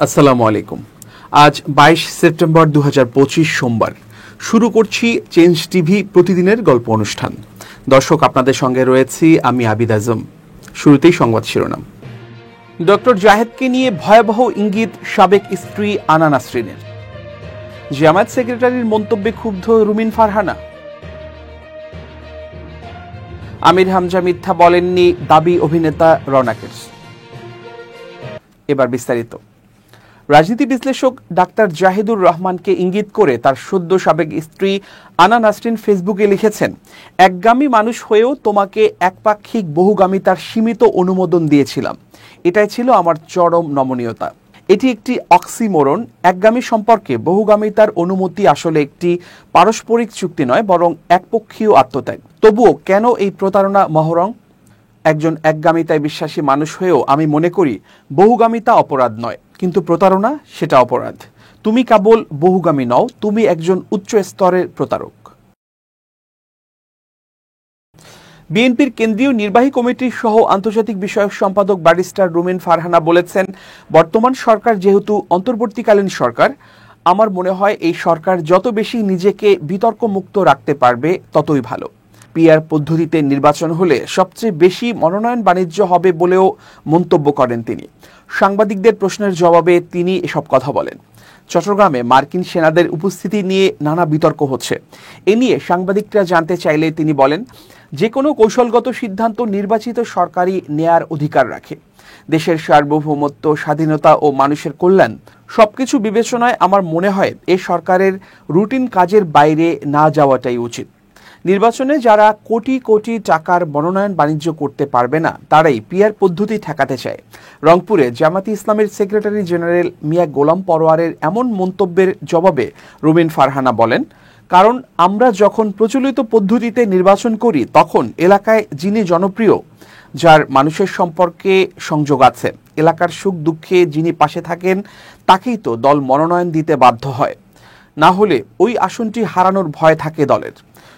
আসসালামু আলাইকুম। আজ 22 সেপ্টেম্বর 2025 সোমবার। শুরু করছি চেঞ্জ টিভি প্রতিদিনের গল্প অনুষ্ঠান। দর্শক, আপনাদের সঙ্গে রয়েছি আমি আবিদ আজম। শুরুতেই সংবাদ শিরোনাম। ডক্টর জাহেদকে নিয়ে ভয়াবহ ইঙ্গিত সাবেক স্ত্রী আনা নাসরিনের। জামায়াত সেক্রেটারির মন্তব্যে ক্ষুব্ধ রুমিন ফারহানা। আমির হামজা মিথ্যা বলেননি দাবি অভিনেতা রওনাকের। এবার বিস্তারিত। রাজনীতি বিশ্লেষক ডাক্তার জাহিদুর রহমানকে ইঙ্গিত করে তার সদ্য সাবেক স্ত্রী আনা নাসরিন ফেসবুকে লিখেছেন, একগামী মানুষ হয়েও তোমাকে একপাক্ষিক বহুগামিতার সীমিত অনুমোদন দিয়েছিলাম। এটাই ছিল আমার চরম নমনীয়তা। এটি একটি অক্সিমোরন। একগামী সম্পর্কে বহুগামিতার অনুমতি আসলে একটি পারস্পরিক চুক্তি নয়, বরং একপক্ষীয় আত্মত্যাগ। তবুও কেন এই প্রতারণা মহরং? একজন একগামিতায় বিশ্বাসী মানুষ হয়েও আমি মনে করি বহুগামিতা অপরাধ নয়, কিন্তু প্রতারণা সেটা অপরাধ। তুমি কেবল বহুগামী নও, তুমি একজন উচ্চ স্তরের প্রতারক। বিএনপির কেন্দ্রীয় নির্বাহী কমিটির সহ আন্তর্জাতিক বিষয়ক সম্পাদক ব্যারিস্টার রুমিন ফারহানা বলেছেন, বর্তমান সরকার যেহেতু অন্তর্বর্তীকালীন সরকার, আমার মনে হয় এই সরকার যত বেশি নিজেকে বিতর্ক মুক্ত রাখতে পারবে ততই ভালো। পিআর পদ্ধতিতে নির্বাচন হলে সবচেয়ে বেশি মনোনয়ন বাণিজ্য হবে বলেও মন্তব্য করেন তিনি। সাংবাদিকদের প্রশ্নের জবাবে তিনি এসব কথা বলেন। চট্টগ্রামে মার্কিন সেনাদের উপস্থিতি নিয়ে নানা বিতর্ক হচ্ছে। এ নিয়ে সাংবাদিকরা জানতে চাইলে তিনি বলেন, যে কোনো কৌশলগত সিদ্ধান্ত নির্বাচিত সরকারই নেয়ার অধিকার রাখে। দেশের সার্বভৌমত্ব, স্বাধীনতা ও মানুষের কল্যাণ সবকিছু বিবেচনায় আমার মনে হয় এ সরকারের রুটিন কাজের বাইরে না যাওয়াটাই উচিত। নির্বাচনে যারা কোটি কোটি টাকার মনোনয়ন বাণিজ্য করতে পারবে না, তারাই পিআর পদ্ধতি ঠেকাতে চায়। রংপুরে জামায়াতে ইসলামের সেক্রেটারি জেনারেল মিয়া গোলাম পরোয়ারের এমন মন্তব্যের জবাবে রুমিন ফারহানা বলেন, কারণ আমরা যখন প্রচলিত পদ্ধতিতে নির্বাচন করি তখন এলাকায় যিনি জনপ্রিয়, যার মানুষের সম্পর্কে সংযোগ আছে, এলাকার সুখ দুঃখে যিনি পাশে থাকেন, তাকেই তো দল মনোনয়ন দিতে বাধ্য হয়। না হলে ওই আসনটি হারানোর ভয় থাকে দলের।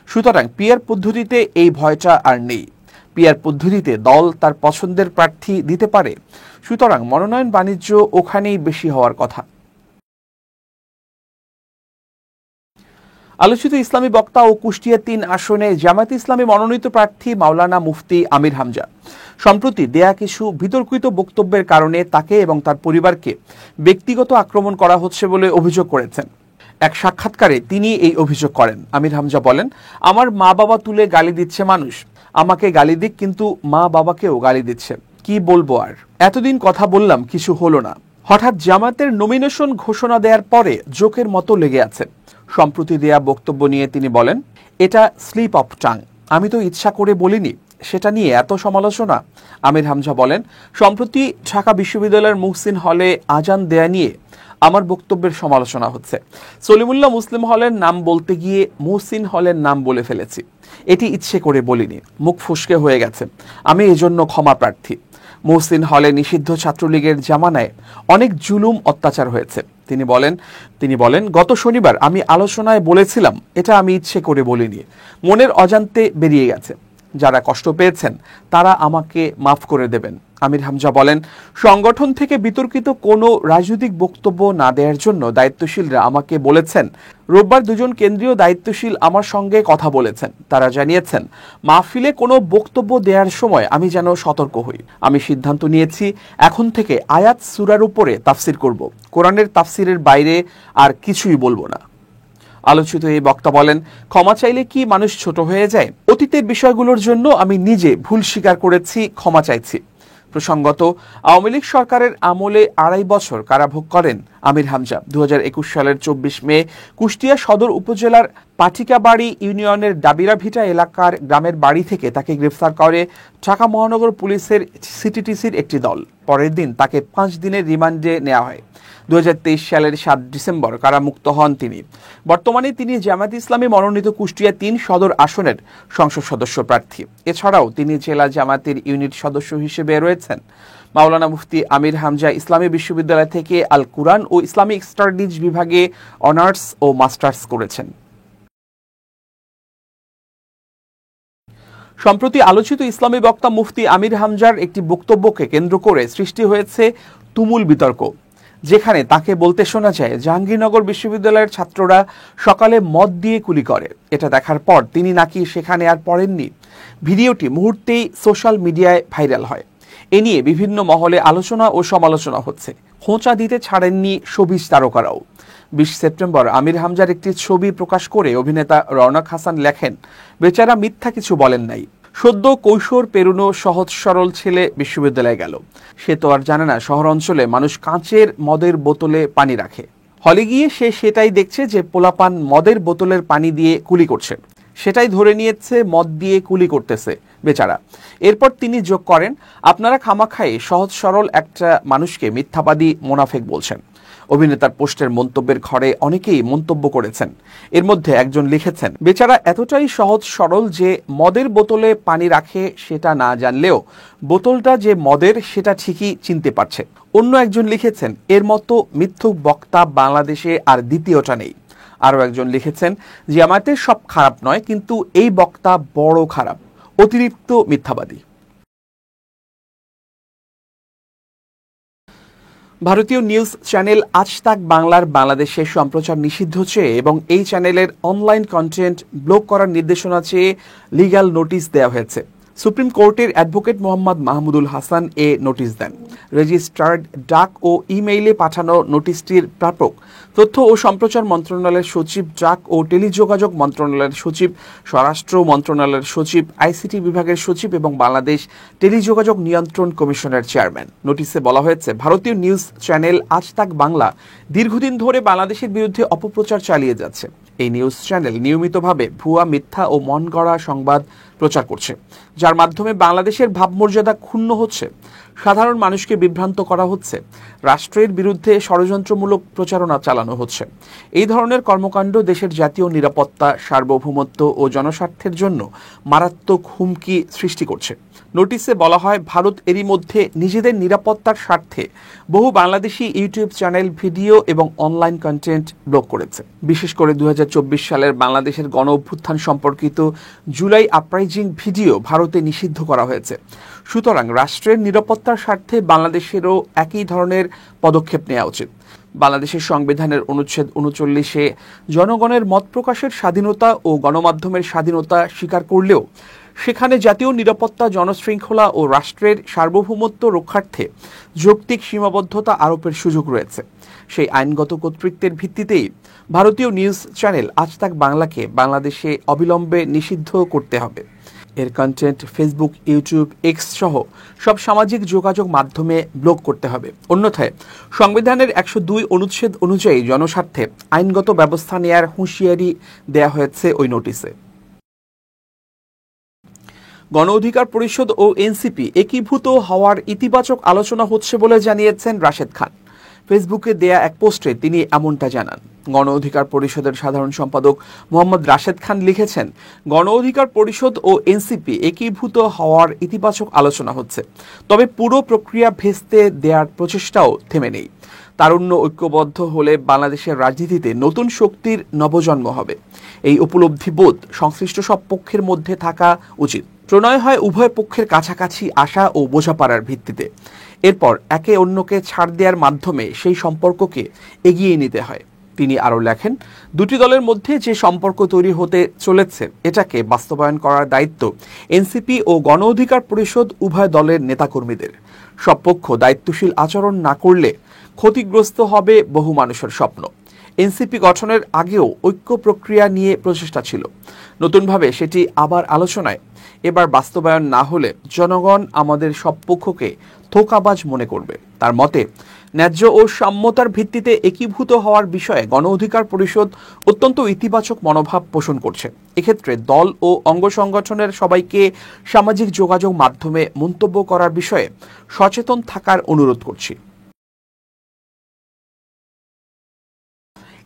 সুতরাং পিআর পদ্ধতিতে এই ভয়টা আর নেই। পিআর পদ্ধতিতে দল তার পছন্দের প্রার্থী দিতে পারে, সুতরাং মনোনয়ন বাণিজ্য ওখানেই বেশি হওয়ার কথা। আলোচিত ইসলামী বক্তা ও কুষ্টিয়া ৩ আসনে জামায়াতে ইসলামী মনোনীত প্রার্থী মাওলানা মুফতি আমির হামজা সম্প্রতি দেয়া কিছু বিতর্কিত বক্তব্যের কারণে তাকে এবং তার পরিবারকে ব্যক্তিগত আক্রমণ করা হচ্ছে বলে অভিযোগ করেছেন। এক সাক্ষাৎকারে তিনি এই অভিযোগ করেন। আমির হামজা বলেন, আমার মা বাবা তুলে গালি দিচ্ছে মানুষ, আমাকে গালি দিক, কিন্তু মা বাবাকেও গালি দিচ্ছে, কি বলবো আর। এতদিন কথা বললাম, কিছু হলো না। হঠাৎ জামায়াতের নমিনেশন ঘোষণা দেওয়ার পরে জোকের মতো লেগে আছে। সম্প্রতি দেয়া বক্তব্য নিয়ে তিনি বলেন, এটা স্লিপ অফ টাং, আমি তো ইচ্ছা করে বলিনি, সেটা নিয়ে এত সমালোচনা। আমির হামজা বলেন, সম্প্রতি ঢাকা বিশ্ববিদ্যালয়ের মুহসিন হলে আজান দেয়া নিয়ে আমার বক্তব্যের সমালোচনা হচ্ছে। সলিমুল্লাহ মুসলিম হলের নাম বলতে গিয়ে মুহসিন হলের নাম বলে ফেলেছি। এটি ইচ্ছে করে বলিনি, মুখ ফসকে হয়ে গেছে, আমি এজন্য ক্ষমা প্রার্থী। মুহসিন হলে নিষিদ্ধ ছাত্রলীগের জামানায় অনেক জুলুম অত্যাচার হয়েছে। তিনি বলেন, গত শনিবার আমি আলোচনায় বলেছিলাম, এটা আমি ইচ্ছে করে বলিনি, মনের অজান্তে বেরিয়ে গেছে। যারা কষ্ট পেয়েছেন তারা আমাকে মাফ করে দেবেন। আমির হামজা বলেন, সংগঠন থেকে বিতর্কিত কোনো রাজনৈতিক বক্তব্য না দেওয়ার জন্য দায়িত্বশীলরা আমাকে বলেছেন। রোববার 2জন কেন্দ্রীয় দায়িত্বশীল আমার সঙ্গে কথা বলেছেন। তারা জানিয়েছেন, মাহফিলে কোনো বক্তব্য দেওয়ার সময় আমি যেন সতর্ক হই। আমি সিদ্ধান্ত নিয়েছি, এখন থেকে আয়াত সূরার উপরে তাফসির করব, কোরআনের তাফসিরের বাইরে আর কিছুই বলবো না। আলোচিত এই বক্তা বলেন, ক্ষমা চাইলে কি মানুষ ছোট হয়ে যায়? অতীতের বিষয়গুলোর জন্য আমি নিজে ভুল স্বীকার করেছি, ক্ষমা চাইছি। প্রসঙ্গত, আওয়ামী লীগ সরকারের আমলে 2.5 বছর কারাভোগ করেন আমির হামজা। 2021 সালের 24 মে কুষ্টিয়া সদর উপজেলার পাঠিকাবাড়ি ইউনিয়নের ডাবিরা ভিটা এলাকার গ্রামের বাড়ি থেকে তাকে গ্রেফতার করে ঢাকা মহানগর পুলিশের সিটিটিসির একটি দল। পরের দিন তাকে 5 দিনের রিমান্ডে নেওয়া হয়। 2023 সালের 7 ডিসেম্বর কারামুক্ত হন তিনি। বর্তমানে তিনি জামায়াতে ইসলামী মনোনীত কুষ্টিয়া 3 সদর আসনের সংসদ সদস্য প্রার্থী। এছাড়াও তিনি জেলা জামায়াতের ইউনিট সদস্য হিসেবে রয়েছেন। মাওলানা মুফতি আমির হামজা ইসলামী বিশ্ববিদ্যালয় থেকে আল কুরআন ও ইসলামিক স্টাডিজ বিভাগে অনার্স ও মাস্টার্স করেছেন। সম্প্রতি আলোচিত ইসলামী বক্তা মুফতি আমির হামজার একটি বক্তব্যকে কেন্দ্র করে সৃষ্টি হয়েছে তুমুল বিতর্ক। যেখানে তাকে বলতে শোনা যায় জাহাঙ্গীরনগর বিশ্ববিদ্যালয়ের ছাত্ররা সকালে মদ দিয়ে কুলি করে। এটা দেখার পর তিনি নাকি সেখানে আর পড়েননি। ভিডিওটি মুহূর্তেই সোশ্যাল মিডিয়ায় ভাইরাল হয়। এ নিয়ে বিভিন্ন মহলে আলোচনা ও সমালোচনা হচ্ছে। খোঁচা দিতে ছাড়েননি শোবিজ তারকারাও। 20 সেপ্টেম্বর আমির হামজার একটি ছবি প্রকাশ করে অভিনেতা রওনক হাসান লেখেন, বেচারা মিথ্যা কিছু বলেন নাই। সদ্য কৈশোর পেরুনো সহজ সরল ছেলে বিশ্ববিদ্যালয়ে গেল। সে তো আর জানে না শহর অঞ্চলে মানুষ কাঁচের মদের বোতলে পানি রাখে। হলে গিয়ে সে সেটাই দেখছে যে পোলাপান মদের বোতলের পানি দিয়ে কুলি করছে, সেটাই ধরে নিয়েছে মদ দিয়ে কুলি করতেছে বেচারা। এরপর তিনি যোগ করেন, আপনারা খামাখাই সহজ সরল একটা মানুষকে মিথ্যাবাদী মোনাফেক বলছেন। অভিনেতার পোস্টের মন্তব্যের ঘরে অনেকেই মন্তব্য করেছেন। এর মধ্যে একজন লিখেছেন, বেচারা এতটাই সহজ সরল যে মদের বোতলে পানি রাখে সেটা না জানলেও বোতলটা যে মদের সেটা ঠিকই চিনতে পারছে। অন্য একজন লিখেছেন, এর মতো মিথ্যুক বক্তা বাংলাদেশে আর দ্বিতীয়টা নেই। আরও একজন লিখেছেন, জামায়াতের সব খারাপ নয়, কিন্তু এই বক্তা বড় খারাপ, অতিরিক্ত মিথ্যাবাদী। ভারতীয় নিউজ চ্যানেল আজ তাক বাংলার বাংলাদেশে সম্প্রচার নিষিদ্ধ চেয়ে এবং এই চ্যানেলের অনলাইন কন্টেন্ট ব্লক করার নির্দেশনা চেয়ে লিগ্যাল নোটিশ দেওয়া হয়েছে। সুপ্রিম কোর্টের অ্যাডভোকেট মোহাম্মদ মাহমুদুল হাসান এ নোটিশ দেন। রেজিস্টার্ড ডাক ও ইমেইলে পাঠানো নোটিশটির প্রাপক তথ্য ও সম্প্রচার মন্ত্রণালয়ের সচিব, ডাক ও টেলিযোগাযোগ মন্ত্রণালয়ের সচিব, স্বরাষ্ট্র মন্ত্রণালয়ের সচিব, আইসিটি বিভাগের সচিব এবং বাংলাদেশ টেলিযোগাযোগ নিয়ন্ত্রণ কমিশনের চেয়ারম্যান। নোটিশে বলা হয়েছে, ভারতীয় নিউজ চ্যানেল আজ তাক বাংলা দীর্ঘদিন ধরে বাংলাদেশের বিরুদ্ধে অপপ্রচার চালিয়ে যাচ্ছে। এই নিউজ চ্যানেল নিয়মিতভাবে ভুয়া, মিথ্যা ও মন গড়া সংবাদ প্রচার করছে, যার মাধ্যমে বাংলাদেশের ভাবমর্যাদা ক্ষুণ্ণ হচ্ছে, সাধারণ মানুষকে বিভ্রান্ত করা হচ্ছে, রাষ্ট্রের বিরুদ্ধে ষড়যন্ত্রমূলক প্রচারণা চালানো হচ্ছে। এই ধরনের কর্মকাণ্ড দেশের জাতীয় নিরাপত্তা, সার্বভৌমত্ব ও জনস্বার্থের জন্য মারাত্মক হুমকি সৃষ্টি করছে। নোটিশে বলা হয়, ভারত এরই মধ্যে নিজেদের নিরাপত্তার স্বার্থে বহু বাংলাদেশি ইউটিউব চ্যানেল, ভিডিও এবং অনলাইন কন্টেন্ট ব্লক করেছে। বিশেষ করে 2024 সালের বাংলাদেশের গণ অভ্যুত্থান সম্পর্কিত জুলাই আপরাইজিং ভিডিও ভারতে নিষিদ্ধ করা হয়েছে। সুতরাং রাষ্ট্রের নিরাপত্তার স্বার্থে বাংলাদেশেরও একই ধরনের পদক্ষেপ নেওয়া উচিত। বাংলাদেশের সংবিধানের অনুচ্ছেদ 39-এ জনগণের মত প্রকাশের স্বাধীনতা ও গণমাধ্যমের স্বাধীনতা স্বীকার করলেও সেখানে জাতীয় নিরাপত্তা, জনশৃঙ্খলা ও রাষ্ট্রের সার্বভৌমত্ব রক্ষার্থে যৌক্তিক সীমাবদ্ধতা আরোপের সুযোগ রয়েছে। সেই আইনগত কর্তৃত্বের ভিত্তিতেই ভারতীয় নিউজ চ্যানেল আজ তাক বাংলাকে বাংলাদেশে অবিলম্বে নিষিদ্ধ করতে হবে। এর কন্টেন্ট ফেসবুক, ইউটিউব, এক্স সহ সব সামাজিক যোগাযোগ মাধ্যমে ব্লক করতে হবে। অন্যথায় সংবিধানের 102 অনুচ্ছেদ অনুযায়ী জনস্বার্থে আইনগত ব্যবস্থা নেয়ার হুঁশিয়ারি দেয়া হয়েছে ওই নোটিশে। গণ অধিকার পরিষদ ও এনসিপি একীভূত হওয়ার ইতিবাচক আলোচনা হচ্ছে বলে জানিয়েছেন রাশেদ খান। ফেসবুকে দেয়া এক পোস্টে তিনি এমনটা জানান। গণ অধিকার পরিষদের সাধারণ সম্পাদক মোহাম্মদ রাশেদ খান লিখেছেন, গণ অধিকার পরিষদ ও এনসিপি একীভূত হওয়ার ইতিবাচক আলোচনা হচ্ছে, তবে পুরো প্রক্রিয়া ভেস্তে দেওয়ার প্রচেষ্টাও থেমে নেই। তারুণ্য ঐক্যবদ্ধ হলে বাংলাদেশের রাজনীতিতে নতুন শক্তির নবজন্ম হবে। এই উপলব্ধিবোধ সংশ্লিষ্ট সব পক্ষের মধ্যে থাকা উচিত। প্রণয় হয় উভয় পক্ষের কাছাকাছি আসা ও বোঝাপড়ার ভিত্তিতে। এরপর একে অন্যকে ছাড় দেওয়ার মাধ্যমে সেই সম্পর্ককে এগিয়ে নিতে হয়। তিনি আরও লেখেন, দুটি দলের মধ্যে যে সম্পর্ক তৈরি হতে চলেছে এটাকে বাস্তবায়ন করার দায়িত্ব এনসিপি ও গণ অধিকার পরিষদ উভয় দলের নেতাকর্মীদের। সব পক্ষ দায়িত্বশীল আচরণ না করলে ক্ষতিগ্রস্ত হবে বহু মানুষের স্বপ্ন। এনসিপি গঠনের আগেও ঐক্য প্রক্রিয়া নিয়ে প্রচেষ্টা ছিল, নতুনভাবে সেটি আবার আলোচনায়। এবার বাস্তবায়ন না হলে জনগণ আমাদের সব পক্ষকে ধোঁকাবাজ মনে করবে। তার মতে, ন্যায্য ও সাম্যতার ভিত্তিতে একীভূত হওয়ার বিষয়ে গণ অধিকার পরিষদ অত্যন্ত ইতিবাচক মনোভাব পোষণ করছে। এক্ষেত্রে দল ও অঙ্গ সংগঠনের সবাইকে সামাজিক যোগাযোগ মাধ্যমে মন্তব্য করার বিষয়ে সচেতন থাকার অনুরোধ করছি।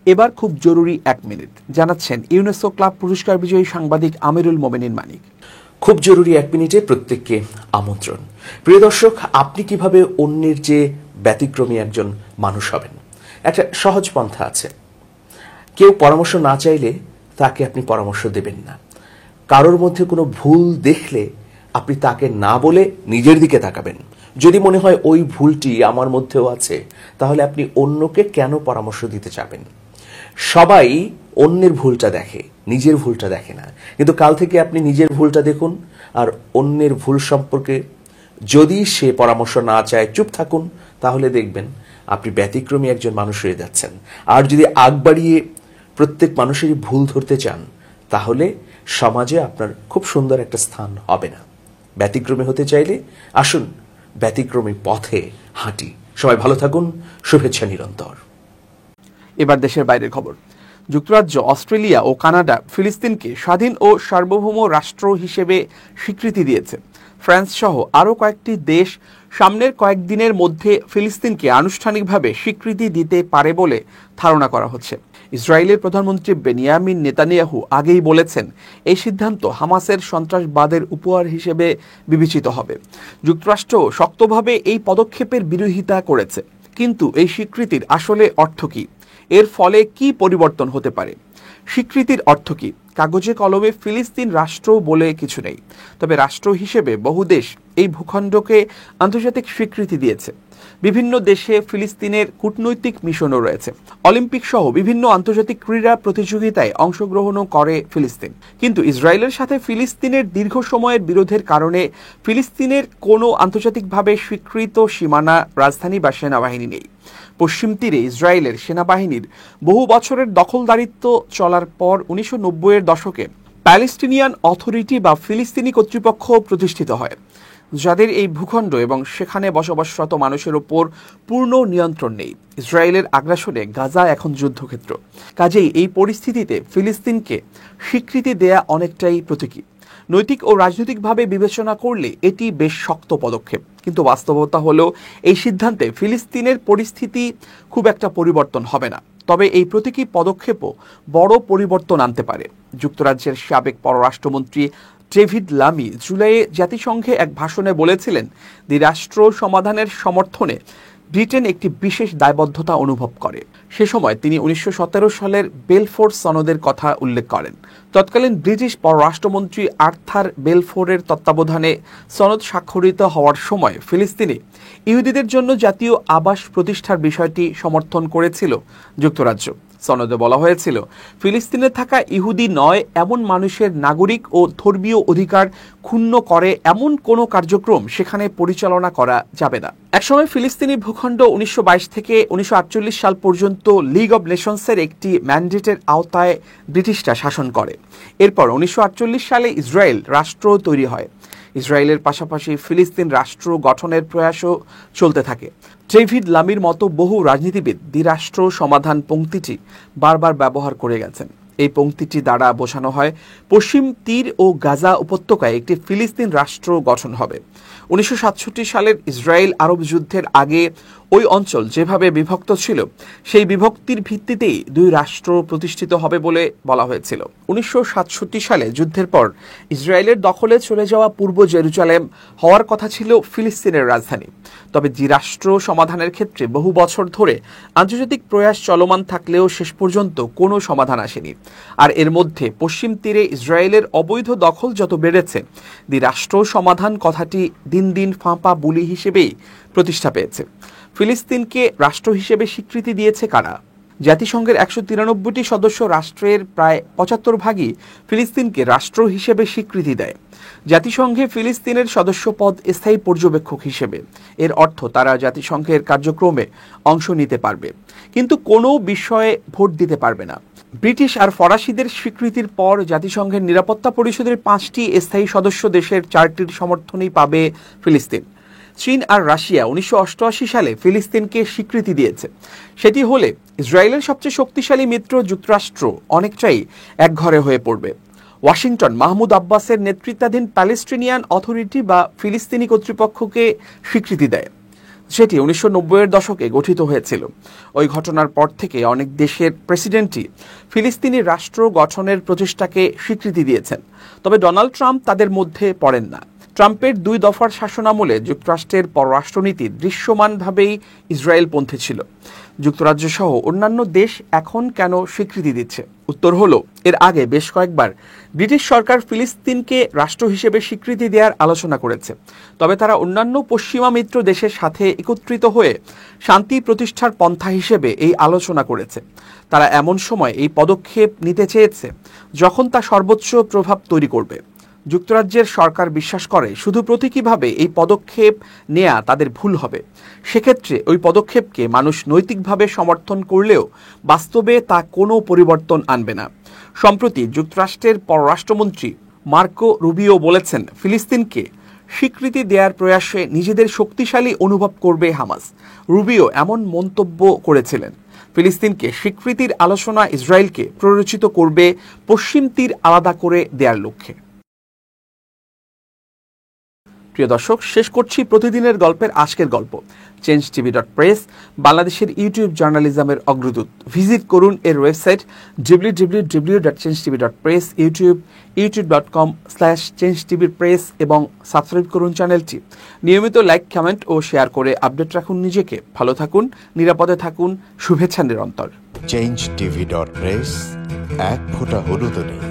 এবার খুব জরুরি 1 মিনিট জানাচ্ছেন ইউনেস্কো ক্লাব পুরস্কার বিজয়ী সাংবাদিক আমিরুল মোমেনিন মানিক। খুব জরুরি 1 মিনিটে প্রত্যেককে আমন্ত্রণ। প্রিয় দর্শক, আপনি কিভাবে অন্যের যে ব্যতিক্রমী একজন মানুষ হবেন, একটা সহজ পন্থা আছে। কেউ পরামর্শ না চাইলে তাকে আপনি পরামর্শ দেবেন না। কারোর মধ্যে কোনো ভুল দেখলে আপনি তাকে না বলে নিজের দিকে তাকাবেন। যদি মনে হয় ওই ভুলটি আমার মধ্যেও আছে, তাহলে আপনি অন্যকে কেন পরামর্শ দিতে চাবেন? সবাই অন্যের ভুলটা দেখে, নিজের ভুলটা দেখে না। কিন্তু কাল থেকে আপনি নিজের ভুলটা দেখুন, আর অন্যের ভুল সম্পর্কে যদি সে পরামর্শ না চায় চুপ থাকুন, তাহলে দেখবেন আপনি ব্যতিক্রমী একজন মানুষ হয়ে যাচ্ছেন। আর যদি আগ বাড়িয়ে প্রত্যেক মানুষেরই ভুল ধরতে চান, তাহলে সমাজে আপনার খুব সুন্দর একটা স্থান হবে না। ব্যতিক্রমী হতে চাইলে আসুন ব্যতিক্রমী পথে হাঁটি। সবাই ভালো থাকুন, শুভেচ্ছা নিরন্তর। এবার দেশের বাইরের খবর। যুক্তরাজ্য, অস্ট্রেলিয়া ও কানাডা ফিলিস্তিনকে স্বাধীন ও সার্বভৌম রাষ্ট্র হিসেবে স্বীকৃতি দিয়েছে। ফ্রান্স সহ আরও কয়েকটি দেশ সামনের কয়েকদিনের মধ্যে ফিলিস্তিনকে আনুষ্ঠানিকভাবে স্বীকৃতি দিতে পারে বলে ধারণা করা হচ্ছে। ইসরায়েলের প্রধানমন্ত্রী বেনিয়ামিন নেতানিয়াহু আগেই বলেছেন, এই সিদ্ধান্ত হামাসের সন্ত্রাসবাদের উপহার হিসেবে বিবেচিত হবে। যুক্তরাষ্ট্র শক্তভাবে এই পদক্ষেপের বিরোধিতা করেছে। কিন্তু এই স্বীকৃতির আসলে অর্থ কী? এর ফলে কি পরিবর্তন হতে পারে? স্বীকৃতির অর্থ কী? কাগজে কলমে ফিলিস্তিন রাষ্ট্র বলে কিছু নেই, তবে রাষ্ট্র হিসেবে বহু দেশ এই ভূখণ্ডকে আন্তর্জাতিক স্বীকৃতি দিয়েছে। বিভিন্ন দেশে ফিলিস্তিনের কূটনৈতিক মিশনও রয়েছে। অলিম্পিক সহ বিভিন্ন আন্তর্জাতিক ক্রীড়া প্রতিযোগিতায় অংশগ্রহণও করে ফিলিস্তিন। কিন্তু ইসরায়েলের সাথে ফিলিস্তিনের দীর্ঘ সময়ের বিরোধের কারণে ফিলিস্তিনের কোনো আন্তর্জাতিকভাবে স্বীকৃত সীমানা, রাজধানী বা সেনাবাহিনী নেই। পশ্চিম তীরে ইসরায়েলের সেনাবাহিনীর বহু বছরের দখলদারিত্ব চলার পর 1990-এর দশকে প্যালেস্টিনিয়ান অথরিটি বা ফিলিস্তিনি কর্তৃপক্ষ প্রতিষ্ঠিত হয়, যাদের এই ভূখণ্ড এবং সেখানে বসবাসরত মানুষের ওপর পূর্ণ নিয়ন্ত্রণ নেই। ইসরায়েলের আগ্রাসনে গাজা এখন যুদ্ধক্ষেত্র। কাজেই এই পরিস্থিতিতে ফিলিস্তিনকে স্বীকৃতি দেয়া অনেকটাই প্রতীকী। নৈতিক ও রাজনৈতিকভাবে বিবেচনা করলে এটি বেশ শক্ত পদক্ষেপ। কিন্তু বাস্তবতা হলো, এই সিদ্ধান্তে ফিলিস্তিনের পরিস্থিতি খুব একটা পরিবর্তন হবে না। তবে এই প্রতীকী পদক্ষেপও বড় পরিবর্তন আনতে পারে। যুক্তরাজ্যের সাবেক পররাষ্ট্রমন্ত্রী ডেভিড লামি জুলাইয়ে জাতিসংঘে এক ভাষণে বলেছিলেন, দ্বিরাষ্ট্র সমাধানের সমর্থনে ব্রিটেন একটি বিশেষ দায়বদ্ধতা অনুভব করে। সে সময় তিনি 1917 সালের বেলফোর সনদের কথা উল্লেখ করেন। তৎকালীন ব্রিটিশ পররাষ্ট্রমন্ত্রী আর্থার বেলফোরের তত্ত্বাবধানে সনদ স্বাক্ষরিত হওয়ার সময় ফিলিস্তিনে ইহুদিদের জন্য জাতীয় আবাস প্রতিষ্ঠার বিষয়টি সমর্থন করেছিল যুক্তরাজ্য। সনদে বলা হয়েছিল, ফিলিস্তিনে থাকা ইহুদি নয় এমন মানুষের নাগরিক ও ধর্মীয় অধিকার ক্ষুণ্ণ করে এমন কোনো কার্যক্রম সেখানে পরিচালনা করা যাবে না। একসময় ফিলিস্তিনি ভূখণ্ড 1922 থেকে 1948 সাল পর্যন্ত লিগ অব নেশনসের একটি ম্যান্ডেটের আওতায় ব্রিটিশরা শাসন করে। এরপর 1948 সালে ইসরায়েল রাষ্ট্র তৈরি হয়। ইসরায়েলের পাশাপাশি ফিলিস্তিন রাষ্ট্র গঠনের প্রয়াসও চলতে থাকে। ডেভিড লামির মতো বহু রাজনীতিবিদ দ্বিরাষ্ট্র সমাধান পংক্তিটি বারবার ব্যবহার করে গেছেন। এই পংক্তিটি দ্বারা বোঝানো হয়, পশ্চিম তীর ও গাজা উপত্যকায় একটি ফিলিস্তিন রাষ্ট্র গঠন হবে। 1967 সালের ইসরায়েল আরব যুদ্ধের আগে ওই অঞ্চল যেভাবে বিভক্ত ছিল, সেই বিভক্তির ভিত্তিতেই দুই রাষ্ট্র প্রতিষ্ঠিত হবে বলে বলা হয়েছিল। 1967 সালে যুদ্ধের পর ইসরায়েলের দখলে চলে যাওয়া পূর্ব জেরুজালেম হওয়ার কথা ছিল ফিলিস্তিনের রাজধানী। তবে দ্বিরাষ্ট্র সমাধানের ক্ষেত্রে বহু বছর ধরে আন্তর্জাতিক প্রয়াস চলমান থাকলেও শেষ পর্যন্ত কোনো সমাধান আসেনি। আর এর মধ্যে পশ্চিম তীরে ইসরায়েলের অবৈধ দখল যত বেড়েছে, দ্বিরাষ্ট্র সমাধান কথাটি দিন দিন ফাঁপা বুলি হিসেবেই প্রতিষ্ঠা পেয়েছে। ফিলিস্তিনকে রাষ্ট্র হিসেবে স্বীকৃতি দিয়েছে কারা? জাতিসংঘের 193টি সদস্য রাষ্ট্রের প্রায় 75 ভাগই ফিলিস্তিনকে রাষ্ট্র হিসেবে স্বীকৃতি দেয়। জাতিসংঘে ফিলিস্তিনের সদস্যপদ স্থায়ী পর্যবেক্ষক হিসেবে। এর অর্থ তারা জাতিসংঘের কার্যক্রমে অংশ নিতে পারবে, কিন্তু কোনো বিষয়ে ভোট দিতে পারবে না। ব্রিটিশ আর ফরাসিদের স্বীকৃতির পর জাতিসংঘের নিরাপত্তা পরিষদের 5টি স্থায়ী সদস্য দেশের 4টির সমর্থনই পাবে ফিলিস্তিন। চীন আর রাশিয়া 1988 সালে ফিলিস্তিনকে স্বীকৃতি দিয়েছে। সেটি হলে ইসরায়েলের সবচেয়ে শক্তিশালী মিত্র যুক্তরাষ্ট্র অনেকটাই একঘরে হয়ে পড়বে। ওয়াশিংটন মাহমুদ আব্বাসের নেতৃত্বাধীন প্যালেস্টিনিয়ান অথরিটি বা ফিলিস্তিনি কর্তৃপক্ষকে স্বীকৃতি দেয়। সেটি 1990-এর দশকে গঠিত হয়েছিল। ওই ঘটনার পর থেকে অনেক দেশের প্রেসিডেন্টই ফিলিস্তিনি রাষ্ট্র গঠনের প্রচেষ্টাকে স্বীকৃতি দিয়েছেন। তবে ডোনাল্ড ট্রাম্প তাদের মধ্যে পড়েন না। ট্রাম্পের 2 দফার শাসনামলে যুক্তরাষ্ট্রের পররাষ্ট্রনীতি দৃশ্যমানভাবেই ইসরায়েলপন্থী ছিল। যুক্তরাজ্য সহ অন্যান্য দেশ এখন কেন স্বীকৃতি দিচ্ছে? উত্তর হলো, এর আগে বেশ কয়েকবার ব্রিটিশ সরকার ফিলিস্তিনকে রাষ্ট্র হিসেবে স্বীকৃতি দেওয়ার আলোচনা করেছে। তবে তারা অন্যান্য পশ্চিমা মিত্র দেশের সাথে একত্রিত হয়ে শান্তি প্রতিষ্ঠার পন্থা হিসেবে এই আলোচনা করেছে। তারা এমন সময় এই পদক্ষেপ নিতে চেয়েছে যখন তা সর্বোচ্চ প্রভাব তৈরি করবে। যুক্তরাজ্যের সরকার বিশ্বাস করে শুধু প্রতীকীভাবে এই পদক্ষেপ নেওয়া তাদের ভুল হবে। সেক্ষেত্রে ওই পদক্ষেপকে মানুষ নৈতিকভাবে সমর্থন করলেও বাস্তবে তা কোনো পরিবর্তন আনবে না। সম্প্রতি যুক্তরাষ্ট্রের পররাষ্ট্রমন্ত্রী মার্কো রুবিও বলেছেন, ফিলিস্তিনকে স্বীকৃতি দেওয়ার প্রয়াসে নিজেদের শক্তিশালী অনুভব করবে হামাস। রুবিও এমন মন্তব্য করেছিলেন, ফিলিস্তিনকে স্বীকৃতির আলোচনা ইসরায়েলকে প্ররোচিত করবে পশ্চিম তীর আলাদা করে দেওয়ার লক্ষ্যে। প্রিয় দর্শক, শেষ করছি প্রতিদিনের গল্পের আজকের গল্প। changetv.press বাংলাদেশের ইউটিউব জার্নালিজমের অগ্রদূত। ভিজিট করুন এর ওয়েবসাইট www.changetv.press, youtube.com/changetv.press এবং সাবস্ক্রাইব করুন চ্যানেলটি। নিয়মিত লাইক, কমেন্ট ও শেয়ার করে আপডেট রাখুন নিজেকে। ভালো থাকুন, নিরাপদে থাকুন, শুভেচ্ছা নিরন্তর। changetv.press, এক ফোঁটা হলুদ নেই।